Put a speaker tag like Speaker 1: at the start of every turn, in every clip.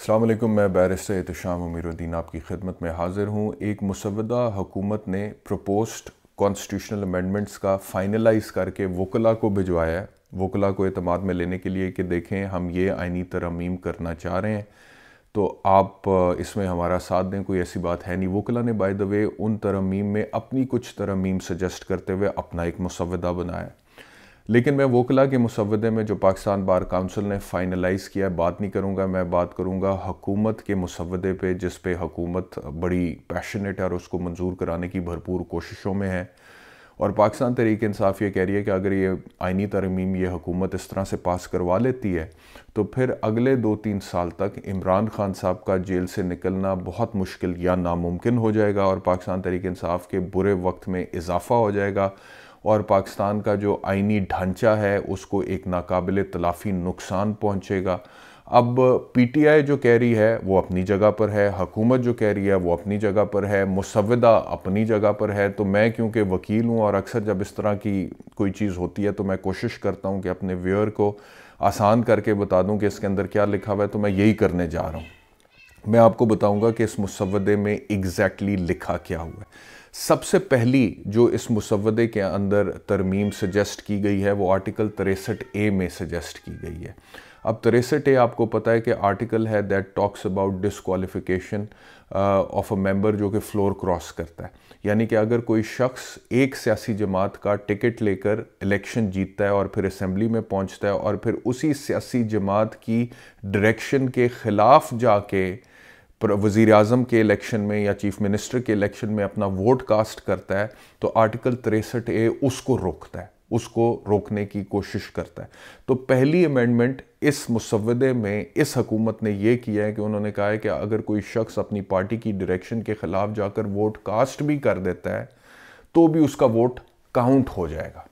Speaker 1: अस्सलाम वालेकुम। मैं बैरिस्टर एहतशाम अमीरुद्दीन आपकी खिदमत में हाज़िर हूँ। एक मुसव्वदा हुकूमत ने प्रपोज्ड कॉन्स्टिट्यूशनल अमेंडमेंट्स का फाइनलाइज करके वकला को भिजवाया है, वकला को एतमाद में लेने के लिए कि देखें हम ये आइनी तरमीम करना चाह रहे हैं तो आप इसमें हमारा साथ दें। कोई ऐसी बात है नहीं। वकला ने बाय द वे उन तरमीम में अपनी कुछ तरमीम सजेस्ट करते हुए अपना एक मुसव्वदा बनाया, लेकिन मैं वकला के मुसव्वदे में जो पाकिस्तान बार काउंसिल ने फाइनलाइज़ किया है बात नहीं करूँगा। मैं बात करूँगा हुकूमत के मुसव्वदे पे, जिस पे हुकूमत बड़ी पैशनेट है और उसको मंजूर कराने की भरपूर कोशिशों में है। और पाकिस्तान तहरीक इंसाफ ये कह रही है कि अगर ये आइनी तरमीम ये हुकूमत इस तरह से पास करवा लेती है तो फिर अगले 2-3 साल तक इमरान खान साहब का जेल से निकलना बहुत मुश्किल या नामुमकिन हो जाएगा और पाकिस्तान तहरीक इंसाफ के बुरे वक्त में इजाफा हो जाएगा और पाकिस्तान का जो आइनी ढांचा है उसको एक नाकाबिल तलाफ़ी नुकसान पहुंचेगा। अब पीटीआई जो कह रही है वो अपनी जगह पर है, हुकूमत जो कह रही है वो अपनी जगह पर है, मुसव्वदा अपनी जगह पर है। तो मैं क्योंकि वकील हूँ और अक्सर जब इस तरह की कोई चीज़ होती है तो मैं कोशिश करता हूँ कि अपने व्यूअर को आसान करके बता दूँ कि इसके अंदर क्या लिखा हुआ है, तो मैं यही करने जा रहा हूँ। मैं आपको बताऊँगा कि इस मुसव्वदे में एग्जैक्टली लिखा क्या हुआ है। सबसे पहली जो इस मुसव्वदे के अंदर तरमीम सजेस्ट की गई है वो आर्टिकल 63A में सजेस्ट की गई है। अब 63A आपको पता है कि आर्टिकल है that talks about disqualification of a member जो कि फ्लोर क्रॉस करता है। यानी कि अगर कोई शख्स एक सियासी जमात का टिकट लेकर इलेक्शन जीतता है और फिर असेंबली में पहुंचता है और फिर उसी सियासी जमात की डायरेक्शन के ख़िलाफ़ जाके वज़ीर आज़म के इलेक्शन में या चीफ मिनिस्टर के इलेक्शन में अपना वोट कास्ट करता है तो आर्टिकल 63A उसको रोकता है, उसको रोकने की कोशिश करता है। तो पहली अमेंडमेंट इस मुसव्वदे में इस हुकूमत ने ये किया है कि उन्होंने कहा है कि अगर कोई शख्स अपनी पार्टी की डायरेक्शन के ख़िलाफ़ जाकर वोट कास्ट भी कर देता है तो भी उसका वोट काउंट हो जाएगा।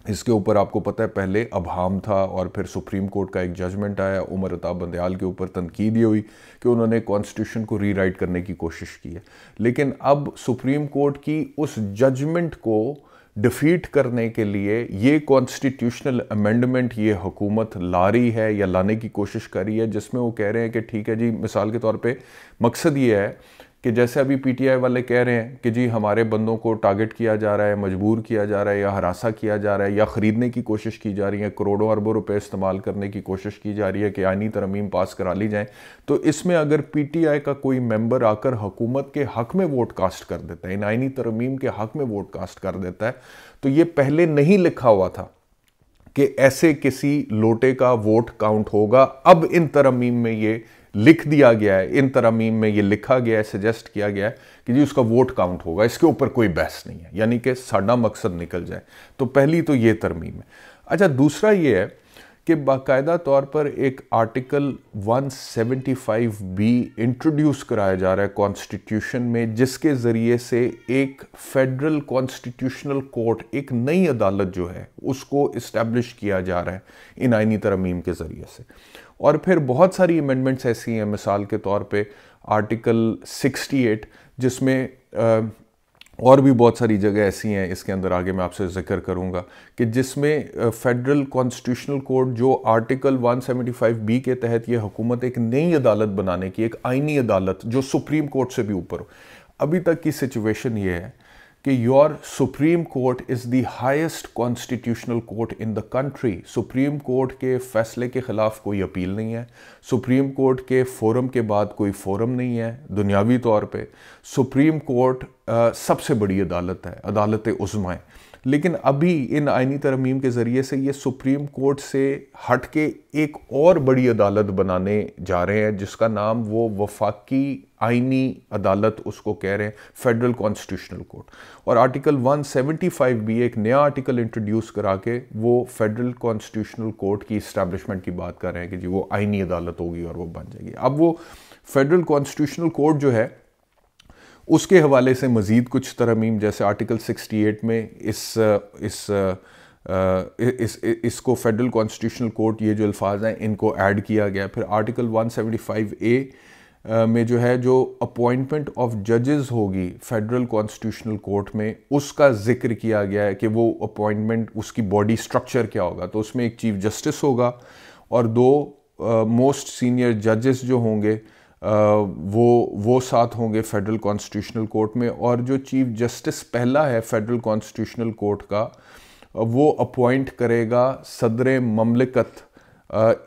Speaker 1: इसके ऊपर आपको पता है पहले अबहाम था और फिर सुप्रीम कोर्ट का एक जजमेंट आया, उमर अता बंदयाल के ऊपर तनकीद ये हुई कि उन्होंने कॉन्स्टिट्यूशन को रीराइट करने की कोशिश की है। लेकिन अब सुप्रीम कोर्ट की उस जजमेंट को डिफीट करने के लिए ये कॉन्स्टिट्यूशनल अमेंडमेंट ये हुकूमत ला रही है या लाने की कोशिश कर रही है, जिसमें वो कह रहे हैं कि ठीक है जी, मिसाल के तौर पे मकसद ये है कि जैसे अभी पीटीआई वाले कह रहे हैं कि जी हमारे बंदों को टारगेट किया जा रहा है, मजबूर किया जा रहा है या हरासा किया जा रहा है या ख़रीदने की कोशिश की जा रही है, करोड़ों अरबों रुपए इस्तेमाल करने की कोशिश की जा रही है कि आइनी तरमीम पास करा ली जाए। तो इसमें अगर पीटीआई का कोई मेंबर आकर हुकूमत के हक़ में वोट कास्ट कर देता है, इन आइनी तरमीम के हक़ में वोट कास्ट कर देता है, तो ये पहले नहीं लिखा हुआ था कि ऐसे किसी लोटे का वोट काउंट होगा। अब इन तरमीम में ये लिख दिया गया है, इन तरमीम में ये लिखा गया है, सजेस्ट किया गया है कि जी उसका वोट काउंट होगा, इसके ऊपर कोई बहस नहीं है, यानी कि साडा मकसद निकल जाए। तो पहली तो ये तरमीम है। अच्छा, दूसरा ये है कि बाकायदा तौर पर एक आर्टिकल 175B इंट्रोड्यूस कराया जा रहा है कॉन्स्टिट्यूशन में, जिसके ज़रिए से एक फेडरल कॉन्स्टिट्यूशनल कोर्ट, एक नई अदालत जो है उसको इस्टेब्लिश किया जा रहा है इन आइनी तरमीम के ज़रिए से। और फिर बहुत सारी अमेंडमेंट्स ऐसी हैं, मिसाल के तौर पे आर्टिकल 68, जिसमें और भी बहुत सारी जगह ऐसी हैं, इसके अंदर आगे मैं आपसे जिक्र करूंगा कि जिसमें फेडरल कॉन्स्टिट्यूशनल कोर्ट जो आर्टिकल 175B के तहत ये हुकूमत एक नई अदालत बनाने की, एक आइनी अदालत जो सुप्रीम कोर्ट से भी ऊपर हो। अभी तक की सिचुएशन ये है कि your supreme court is the highest constitutional court in the country. Supreme court के फैसले के ख़िलाफ़ कोई अपील नहीं है, सुप्रीम कोर्ट के फोरम के बाद कोई फोरम नहीं है दुनियावी तौर पे। सुप्रीम कोर्ट सबसे बड़ी अदालत है, अदालत उज़्मा है। लेकिन अभी इन आइनी तरमीम के ज़रिए से ये सुप्रीम कोर्ट से हट के एक और बड़ी अदालत बनाने जा रहे हैं, जिसका नाम वो वफाकी आइनी अदालत उसको कह रहे हैं, फेडरल कॉन्स्टिट्यूशनल कोर्ट। और आर्टिकल 175B एक नया आर्टिकल इंट्रोड्यूस करा के वो फेडरल कॉन्स्टिट्यूशनल कोर्ट की इस्टेब्लिशमेंट की बात कर रहे हैं कि जी वो आइनी अदालत होगी और वो बन जाएगी। अब वो फेडरल कॉन्स्टिट्यूशनल कोर्ट जो है उसके हवाले से मज़ीद कुछ तरमीम, जैसे आर्टिकल 68 में इसको फेडरल कॉन्स्टिट्यूशनल कोर्ट, ये जो अल्फाज हैं इनको ऐड किया गया। फिर आर्टिकल 175A में जो है, जो अपॉइंटमेंट ऑफ जजेस होगी फेडरल कॉन्स्टिट्यूशनल कोर्ट में, उसका जिक्र किया गया है कि वो अपॉइंटमेंट, उसकी बॉडी स्ट्रक्चर क्या होगा। तो उसमें एक चीफ जस्टिस होगा और 2 मोस्ट सीनियर जजेस जो होंगे वो साथ होंगे फेडरल कॉन्स्टिट्यूशनल कोर्ट में, और जो चीफ जस्टिस पहला है फेडरल कॉन्स्टिट्यूशनल कोर्ट का वो अपॉइंट करेगा सदर ममलिकत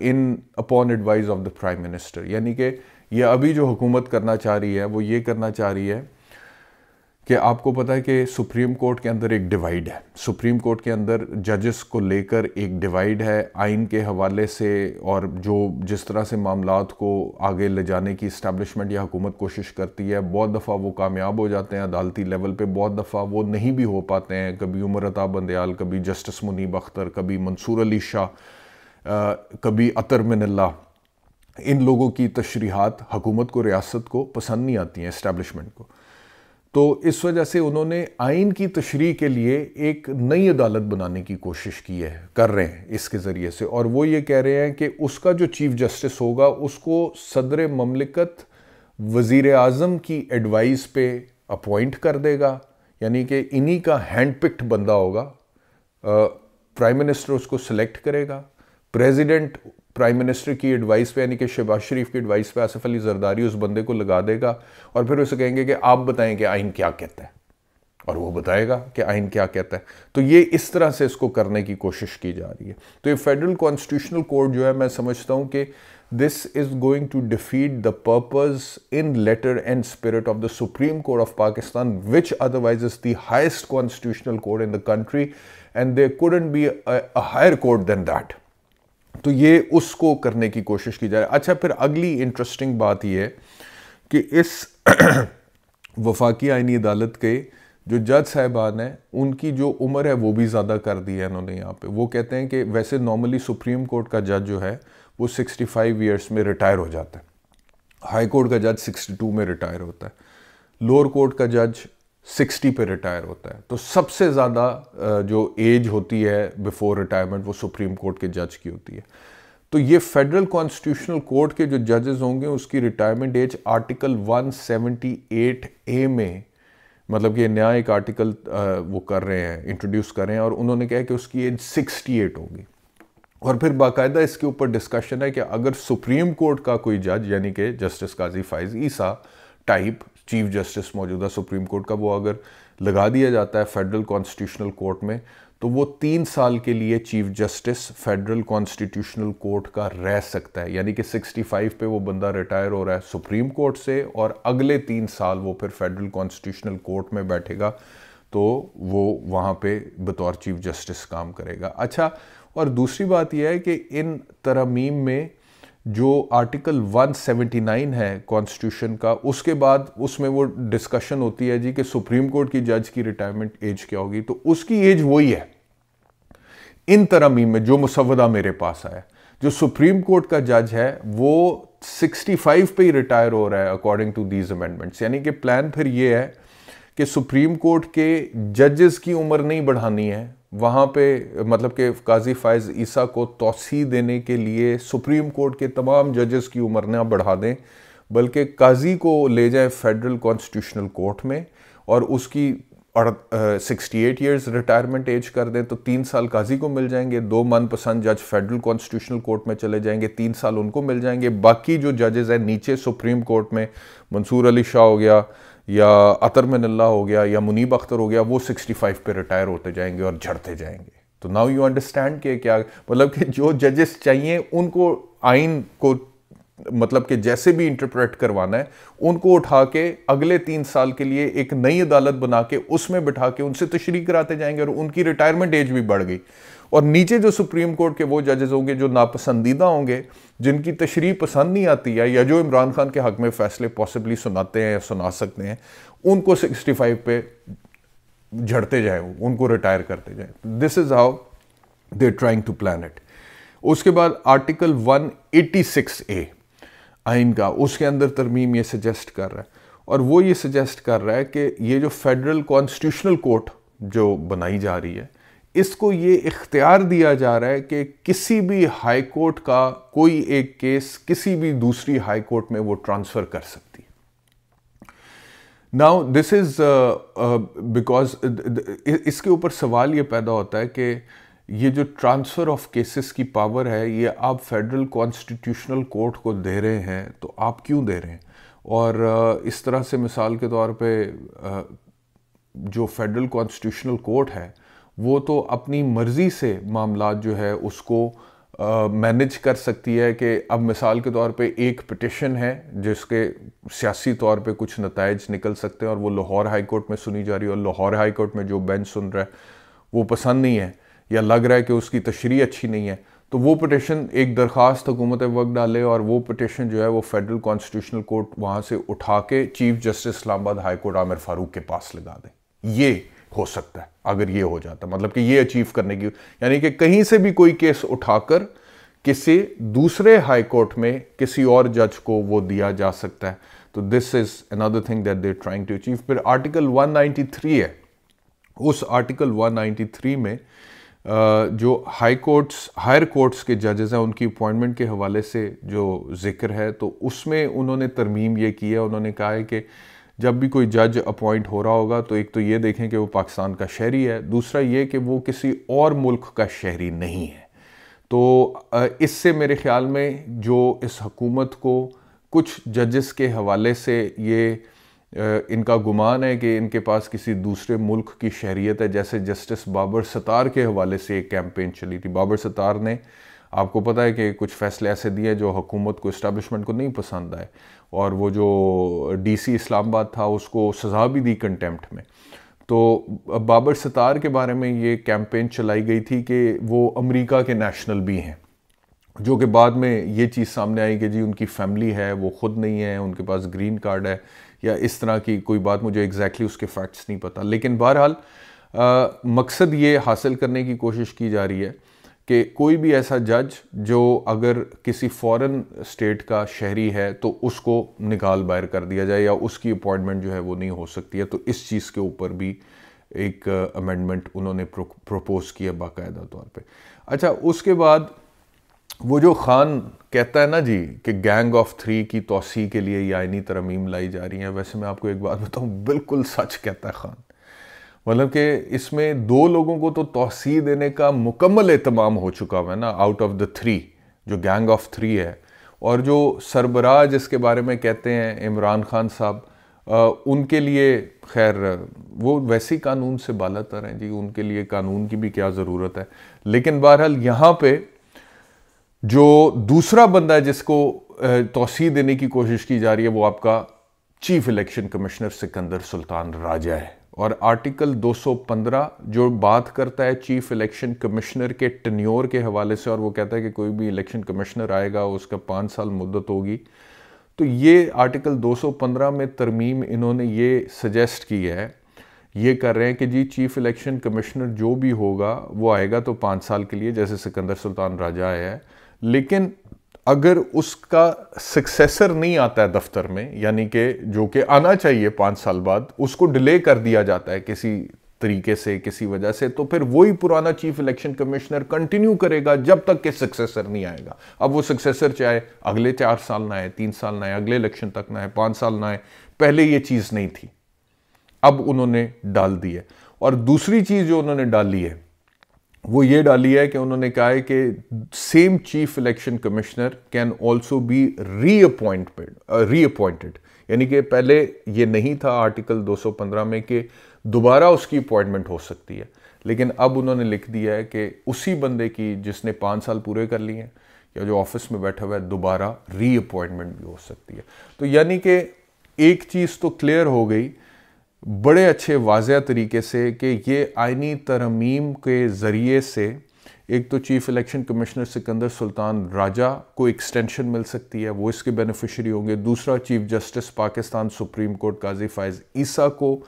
Speaker 1: in upon advice of the prime minister. यानी कि ये अभी जो हुकूमत करना चाह रही है वो ये करना चाह रही है कि आपको पता है कि सुप्रीम कोर्ट के अंदर एक डिवाइड है, सुप्रीम कोर्ट के अंदर जजेस को लेकर एक डिवाइड है आइन के हवाले से, और जो जिस तरह से मामलात को आगे ले जाने की इस्टेब्लिशमेंट या हुकूमत कोशिश करती है, बहुत दफ़ा वो कामयाब हो जाते हैं अदालती लेवल पे, बहुत दफ़ा वो नहीं भी हो पाते हैं। कभी उमर अता बंदयाल, कभी जस्टिस मुनीब अख्तर, कभी मंसूर अली शाह, कभी अतर मिनल्ला, इन लोगों की तशरीहात हुकूमत को, रियासत को पसंद नहीं आती हैं, इस्टेब्लिशमेंट को। तो इस वजह से उन्होंने आइन की तशरीह के लिए एक नई अदालत बनाने की कोशिश की है, कर रहे हैं इसके ज़रिए से, और वो ये कह रहे हैं कि उसका जो चीफ जस्टिस होगा उसको सदर ममलिकत वज़ीर आज़म की एडवाइस पे अपॉइंट कर देगा, यानी कि इन्हीं का हैंड पिक्ड बंदा होगा। प्राइम मिनिस्टर उसको सिलेक्ट करेगा, प्रेसिडेंट प्राइम मिनिस्टर की एडवाइस पे यानी कि शहबाज शरीफ की एडवाइस पे आसिफ अली जरदारी उस बंदे को लगा देगा, और फिर उसे कहेंगे कि आप बताएं कि आइन क्या कहता है, और वो बताएगा कि आइन क्या कहता है। तो ये इस तरह से इसको करने की कोशिश की जा रही है। तो ये फेडरल कॉन्स्टिट्यूशनल कोर्ट जो है, मैं समझता हूँ कि this is going to defeat the purpose in letter and spirit of the supreme court of Pakistan, which otherwise is the highest constitutional court in the country, and there couldn't be a higher court than that. तो ये उसको करने की कोशिश की जा रही है। अच्छा, फिर अगली इंटरेस्टिंग बात यह है कि इस वफाकी आईनी अदालत के जो जज साहिबान हैं उनकी जो उम्र है वो भी ज़्यादा कर दी है इन्होंने यहाँ पे। वो कहते हैं कि वैसे नॉर्मली सुप्रीम कोर्ट का जज जो है वो 65 ईयर्स में रिटायर हो जाता है, हाई कोर्ट का जज 62 में रिटायर होता है, लोअर कोर्ट का जज 60 पे रिटायर होता है। तो सबसे ज़्यादा जो एज होती है बिफोर रिटायरमेंट वो सुप्रीम कोर्ट के जज की होती है। तो ये फेडरल कॉन्स्टिट्यूशनल कोर्ट के जो जजेस होंगे उसकी रिटायरमेंट एज आर्टिकल 178A में, मतलब कि नया एक आर्टिकल वो कर रहे हैं, इंट्रोड्यूस कर रहे हैं, और उन्होंने कहा कि उसकी एज 68 होगी। और फिर बाकायदा इसके ऊपर डिस्कशन है कि अगर सुप्रीम कोर्ट का कोई जज यानी कि जस्टिस काजी फाइज ईसा टाइप चीफ जस्टिस मौजूदा सुप्रीम कोर्ट का, वो अगर लगा दिया जाता है फेडरल कॉन्स्टिट्यूशनल कोर्ट में, तो वो 3 साल के लिए chief justice federal constitutional court का रह सकता है। यानी कि 65 पे वो बंदा रिटायर हो रहा है सुप्रीम कोर्ट से, और अगले 3 साल वो फिर फेडरल कॉन्स्टिट्यूशनल कोर्ट में बैठेगा, तो वो वहाँ पे बतौर चीफ जस्टिस काम करेगा। अच्छा, और दूसरी बात यह है कि इन तरमीम में जो आर्टिकल 179 है कॉन्स्टिट्यूशन का, उसके बाद उसमें वो डिस्कशन होती है जी कि सुप्रीम कोर्ट की जज की रिटायरमेंट एज क्या होगी, तो उसकी एज वही है इन तरमीम में जो मुसव्वदा मेरे पास आया। जो सुप्रीम कोर्ट का जज है वो 65 पे ही रिटायर हो रहा है अकॉर्डिंग टू दीज अमेंडमेंट्स। यानी कि प्लान फिर ये है कि सुप्रीम कोर्ट के जजेस की उम्र नहीं बढ़ानी है वहाँ पे, मतलब कि काजी फाइज ईसा को तौसी देने के लिए सुप्रीम कोर्ट के तमाम जजेस की उम्र ना बढ़ा दें, बल्कि काजी को ले जाए फेडरल कॉन्स्टिट्यूशनल कोर्ट में और उसकी 68 ईयर्स रिटायरमेंट एज कर दें, तो 3 साल काजी को मिल जाएंगे, 2 मनपसंद जज फेडरल कॉन्स्टिट्यूशनल कोर्ट में चले जाएंगे, 3 साल उनको मिल जाएंगे। बाकी जो जजेस हैं नीचे सुप्रीम कोर्ट में, मंसूर अली शाह हो गया या अतर मिनल्ला हो गया या मुनीब अख्तर हो गया, वो 65 पे रिटायर होते जाएंगे और झड़ते जाएंगे। तो नाउ यू अंडरस्टैंड कि क्या मतलब कि जो जजेस चाहिए उनको आइन को मतलब कि जैसे भी इंटरप्रेट करवाना है, उनको उठा के अगले 3 साल के लिए एक नई अदालत बना के उसमें बिठा के उनसे तशरीह कराते जाएंगे, और उनकी रिटायरमेंट एज भी बढ़ गई। और नीचे जो सुप्रीम कोर्ट के वो जजेस होंगे जो नापसंदीदा होंगे, जिनकी तशरीह पसंद नहीं आती है, या जो इमरान खान के हक में फैसले पॉसिबली सुनाते हैं या सुना सकते हैं, उनको 65 पे झड़ते जाए, उनको रिटायर करते जाए। This is how they trying to plan it. उसके बाद आर्टिकल 186A आइन का, उसके अंदर तरमीम ये सजेस्ट कर रहा है, और वो ये सजेस्ट कर रहा है कि ये जो फेडरल कॉन्स्टिट्यूशनल कोर्ट जो बनाई जा रही है, इसको ये इख्तियार दिया जा रहा है कि किसी भी हाई कोर्ट का कोई एक केस किसी भी दूसरी हाई कोर्ट में वो ट्रांसफ़र कर सकती है। नाउ दिस इज़ बिकॉज इसके ऊपर सवाल ये पैदा होता है कि ये जो ट्रांसफ़र ऑफ केसेस की पावर है ये आप फेडरल कॉन्स्टिट्यूशनल कोर्ट को दे रहे हैं, तो आप क्यों दे रहे हैं? और इस तरह से मिसाल के तौर पे जो फेडरल कॉन्स्टिट्यूशनल कोर्ट है वो तो अपनी मर्ज़ी से मामलात जो है उसको मैनेज कर सकती है कि अब मिसाल के तौर पे एक पिटिशन है जिसके सियासी तौर पे कुछ नताइज निकल सकते हैं और वो लाहौर हाई कोर्ट में सुनी जा रही है और लाहौर हाई कोर्ट में जो बेंच सुन रहा है वो पसंद नहीं है या लग रहा है कि उसकी तशरीह अच्छी नहीं है, तो वो पिटिशन एक दरख्वास्त हुकूमत वक्त डाले और वो पिटिशन जो है वो फेडरल कॉन्स्टिट्यूशनल कोर्ट वहाँ से उठा के chief justice Islamabad high court Aamir Farooq के पास लगा दे। ये हो सकता है अगर ये हो जाता, मतलब कि ये अचीव करने की, यानी कि कहीं से भी कोई केस उठाकर किसी दूसरे हाई कोर्ट में किसी और जज को वो दिया जा सकता है। तो this is another thing that they trying to achieve. फिर आर्टिकल 193 है, उस आर्टिकल 193 में जो हायर कोर्ट्स के जजेस हैं उनकी अपॉइंटमेंट के हवाले से जो जिक्र है, तो उसमें उन्होंने तरमीम ये की है। उन्होंने कहा है कि जब भी कोई जज अपॉइंट हो रहा होगा तो एक तो ये देखें कि वो पाकिस्तान का शहरी है, दूसरा ये कि वो किसी और मुल्क का शहरी नहीं है। तो इससे मेरे ख्याल में जो इस हुकूमत को कुछ जजेस के हवाले से ये इनका गुमान है कि इनके पास किसी दूसरे मुल्क की शहरियत है, जैसे जस्टिस बाबर सत्तार के हवाले से एक कैंपेन चली थी। बाबर सत्तार ने, आपको पता है कि कुछ फ़ैसले ऐसे दिए जो हुकूमत को, इस्टेब्लिशमेंट को नहीं पसंद आए, और वो जो डीसी इस्लामाबाद था उसको सज़ा भी दी कंटेम्प्ट में। तो बाबर सत्तार के बारे में ये कैंपेन चलाई गई थी कि वो अमेरिका के नेशनल भी हैं, जो कि बाद में ये चीज़ सामने आई कि जी उनकी फैमिली है, वो ख़ुद नहीं है, उनके पास ग्रीन कार्ड है या इस तरह की कोई बात, मुझे एग्जैक्टली उसके फैक्ट्स नहीं पता। लेकिन बहरहाल मकसद ये हासिल करने की कोशिश की जा रही है कि कोई भी ऐसा जज जो अगर किसी फॉरेन स्टेट का शहरी है तो उसको निकाल बाहर कर दिया जाए या उसकी अपॉइंटमेंट जो है वो नहीं हो सकती है। तो इस चीज़ के ऊपर भी एक अमेंडमेंट उन्होंने प्रपोज किया बाकायदा तौर पे। अच्छा, उसके बाद वो जो खान कहता है ना जी कि गैंग ऑफ 3 की तौसी के लिए ये आईनी तरमीम लाई जा रही है, वैसे मैं आपको एक बात बताऊं, बिल्कुल सच कहता है खान। मतलब कि इसमें 2 लोगों को तो तौसी देने का मुकम्मल एहतमाम हो चुका है ना, आउट ऑफ द 3 जो गैंग ऑफ 3 है। और जो सरबराह जिसके बारे में कहते हैं इमरान खान साहब, उनके लिए खैर वो वैसे ही कानून से बालातर हैं जी, उनके लिए कानून की भी क्या ज़रूरत है। लेकिन बहरहाल यहाँ पे जो दूसरा बंदा है जिसको तौसी देने की कोशिश की जा रही है वो आपका chief election commissioner Sikandar Sultan Raja है। और आर्टिकल 215 जो बात करता है चीफ इलेक्शन कमिश्नर के टेन्योर के हवाले से, और वो कहता है कि कोई भी इलेक्शन कमिश्नर आएगा उसका 5 साल मुद्दत होगी। तो ये आर्टिकल 215 में तरमीम इन्होंने ये सजेस्ट की है, ये कर रहे हैं कि जी चीफ इलेक्शन कमिश्नर जो भी होगा वो आएगा तो 5 साल के लिए, जैसे सिकंदर सुल्तान राजा आया है, लेकिन अगर उसका सक्सेसर नहीं आता है दफ्तर में, यानी कि जो कि आना चाहिए 5 साल बाद, उसको डिले कर दिया जाता है किसी तरीके से, किसी वजह से, तो फिर वही पुराना चीफ इलेक्शन कमिश्नर कंटिन्यू करेगा जब तक कि सक्सेसर नहीं आएगा। अब वो सक्सेसर चाहे अगले 4 साल ना आए, 3 साल ना आए, अगले इलेक्शन तक ना आए, 5 साल ना आए, पहले ये चीज़ नहीं थी, अब उन्होंने डाल दी है। और दूसरी चीज़ जो उन्होंने डाली है वो ये डाली है कि उन्होंने कहा है कि same chief election commissioner can also be reappointed, यानी कि पहले ये नहीं था आर्टिकल 215 में कि दोबारा उसकी अपॉइंटमेंट हो सकती है, लेकिन अब उन्होंने लिख दिया है कि उसी बंदे की जिसने 5 साल पूरे कर लिए हैं या जो ऑफिस में बैठा हुआ है दोबारा रीअपॉइंटमेंट भी हो सकती है। तो यानी कि एक चीज़ तो क्लियर हो गई बड़े अच्छे वाज़ह तरीके से कि ये आइनी तरमीम के ज़रिए से एक तो chief election commissioner Sikandar Sultan Raja को एक्सटेंशन मिल सकती है, वो इसके बेनिफिशरी होंगे। दूसरा, chief justice Pakistan supreme court Qazi Faez Isa को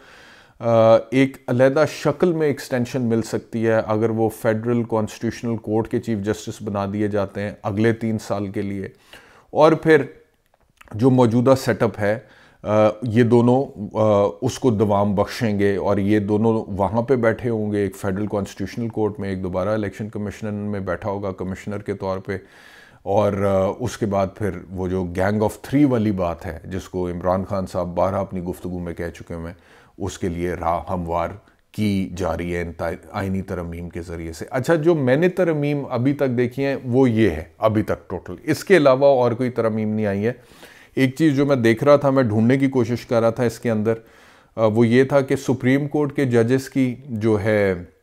Speaker 1: एक अलहदा शक्ल में एक्सटेंशन मिल सकती है अगर वो फेडरल कॉन्स्टिट्यूशनल कोर्ट के चीफ जस्टिस बना दिए जाते हैं अगले 3 साल के लिए। और फिर जो मौजूदा सेटअप है ये दोनों उसको दवाम बख्शेंगे और ये दोनों वहाँ पे बैठे होंगे, एक फेडरल कॉन्स्टिट्यूशनल कोर्ट में, एक दोबारा इलेक्शन कमिश्नर में बैठा होगा कमिश्नर के तौर पे। और उसके बाद फिर वो जो गैंग ऑफ 3 वाली बात है जिसको इमरान खान साहब बारहा अपनी गुफ्तगू में कह चुके हैं, उसके लिए राह हमवार की जा रही है इन आइनी तरमीम के ज़रिए से। अच्छा, जो मैंने तरमीम अभी तक देखी है वो ये है अभी तक टोटल, इसके अलावा और कोई तरमीम नहीं आई है। एक चीज़ जो मैं देख रहा था, मैं ढूंढने की कोशिश कर रहा था इसके अंदर, वो ये था कि सुप्रीम कोर्ट के जजेस की जो है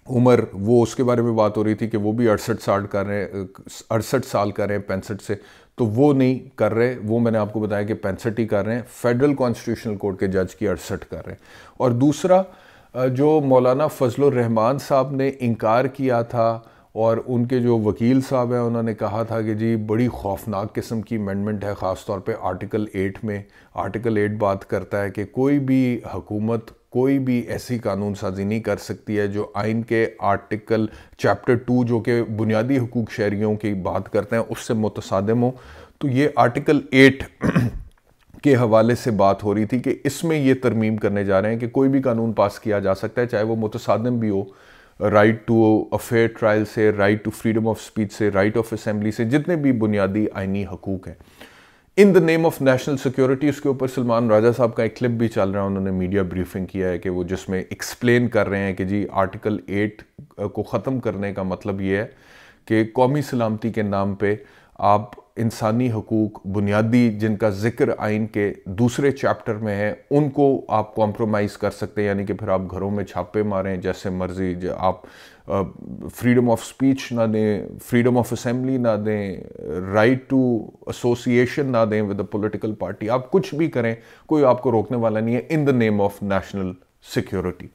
Speaker 1: उम्र, वो उसके बारे में बात हो रही थी कि वो भी 68 साल कर रहे हैं, 68 साल कर रहे हैं 65 से, तो वो नहीं कर रहे, वो मैंने आपको बताया कि 65 ही कर रहे हैं। फेडरल कॉन्स्टिट्यूशनल कोर्ट के जज की 68 कर रहे हैं। और दूसरा, जो मौलाना फजलुर रहमान साहब ने इनकार किया था और उनके जो वकील साहब हैं उन्होंने कहा था कि जी बड़ी खौफनाक किस्म की अमेंडमेंट है, ख़ास तौर पे आर्टिकल 8 में। आर्टिकल 8 बात करता है कि कोई भी हुकूमत कोई भी ऐसी कानून साजी नहीं कर सकती है जो आइन के आर्टिकल चैप्टर 2 जो कि बुनियादी हुकूक शहरियों की बात करते हैं उससे मुतसादिम हो। तो ये आर्टिकल 8 के हवाले से बात हो रही थी कि इसमें ये तरमीम करने जा रहे हैं कि कोई भी कानून पास किया जा सकता है, चाहे वो मुतसादिम भी हो, right to a fair trial से, right to freedom of speech से, राइट ऑफ असेंबली से, जितने भी बुनियादी आइनी हकूक हैं, in the name of national security. उसके ऊपर सलमान राजा साहब का एक क्लिप भी चल रहा है, उन्होंने मीडिया ब्रीफिंग किया है कि वो जिसमें एक्सप्लेन कर रहे हैं कि जी आर्टिकल 8 को ख़त्म करने का मतलब ये है कि कौमी सलामती के नाम पे आप इंसानी हकूक बुनियादी जिनका जिक्र आइन के दूसरे चैप्टर में है उनको आप कॉम्प्रोमाइज़ कर सकते हैं, यानी कि फिर आप घरों में छापे मारें जैसे मर्जी, आप फ्रीडम ऑफ स्पीच ना दें, फ्रीडम ऑफ असेंबली ना दें, राइट टू एसोसिएशन ना दें विद द पॉलिटिकल पार्टी, आप कुछ भी करें, कोई आपको रोकने वाला नहीं है इन the name of national security.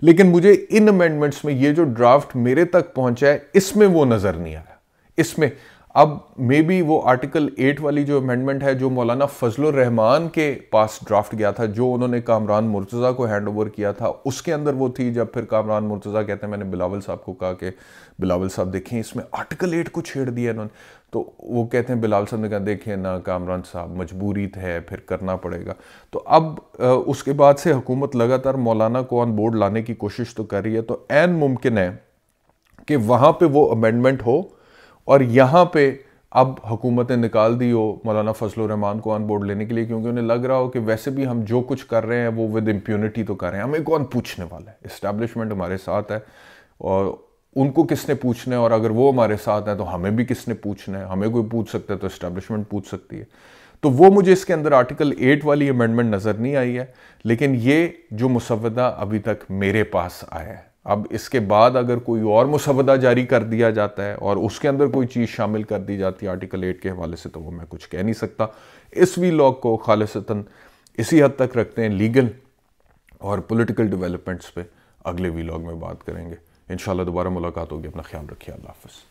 Speaker 1: लेकिन मुझे इन अमेंडमेंट्स में ये जो ड्राफ्ट मेरे तक पहुंचा है इसमें वो नज़र नहीं आया। इसमें अब मे बी वो आर्टिकल 8 वाली जो अमेंडमेंट है जो मौलाना फजलुर रहमान के पास ड्राफ्ट गया था, जो उन्होंने कामरान मुर्तज़ा को हैंड ओवर किया था, उसके अंदर वो थी जब फिर कामरान मुर्तज़ा कहते हैं मैंने बिलावल साहब को कहा कि बिलावल साहब देखें इसमें आर्टिकल 8 को छेड़ दिया इन्होंने, तो वो कहते हैं बिलावल साहब ने कहा देखें ना कामरान साहब मजबूरी है फिर करना पड़ेगा। तो अब उसके बाद से हुकूमत लगातार मौलाना को ऑन बोर्ड लाने की कोशिश तो कर रही है, तो ऐन मुमकिन है कि वहाँ पर वो अमेंडमेंट हो और यहाँ पे अब हुकूमत ने निकाल दी हो मौलाना फजलुर रहमान को ऑन बोर्ड लेने के लिए, क्योंकि उन्हें लग रहा हो कि वैसे भी हम जो कुछ कर रहे हैं वो विद इम्प्यूनिटी तो कर रहे हैं, हमें कौन पूछने वाला है, इस्टेब्लिशमेंट हमारे साथ है और उनको किसने पूछना है, और अगर वो हमारे साथ है तो हमें भी किसने पूछना है, हमें कोई पूछ सकता है तो इस्टेब्लिशमेंट पूछ सकती है। तो वो मुझे इसके अंदर आर्टिकल 8 वाली अमेंडमेंट नज़र नहीं आई है, लेकिन ये जो मुसव्वदा अभी तक मेरे पास आया है, अब इसके बाद अगर कोई और मुसव्वदा जारी कर दिया जाता है और उसके अंदर कोई चीज़ शामिल कर दी जाती है आर्टिकल 8 के हवाले से, तो वो मैं कुछ कह नहीं सकता। इस वीलॉग को खालिसतन इसी हद तक रखते हैं, लीगल और पॉलिटिकल डेवलपमेंट्स पे अगले वीलॉग में बात करेंगे। इंशाल्लाह दोबारा मुलाकात होगी, अपना ख्याल रखिए, अल्लाह हाफ़िज़।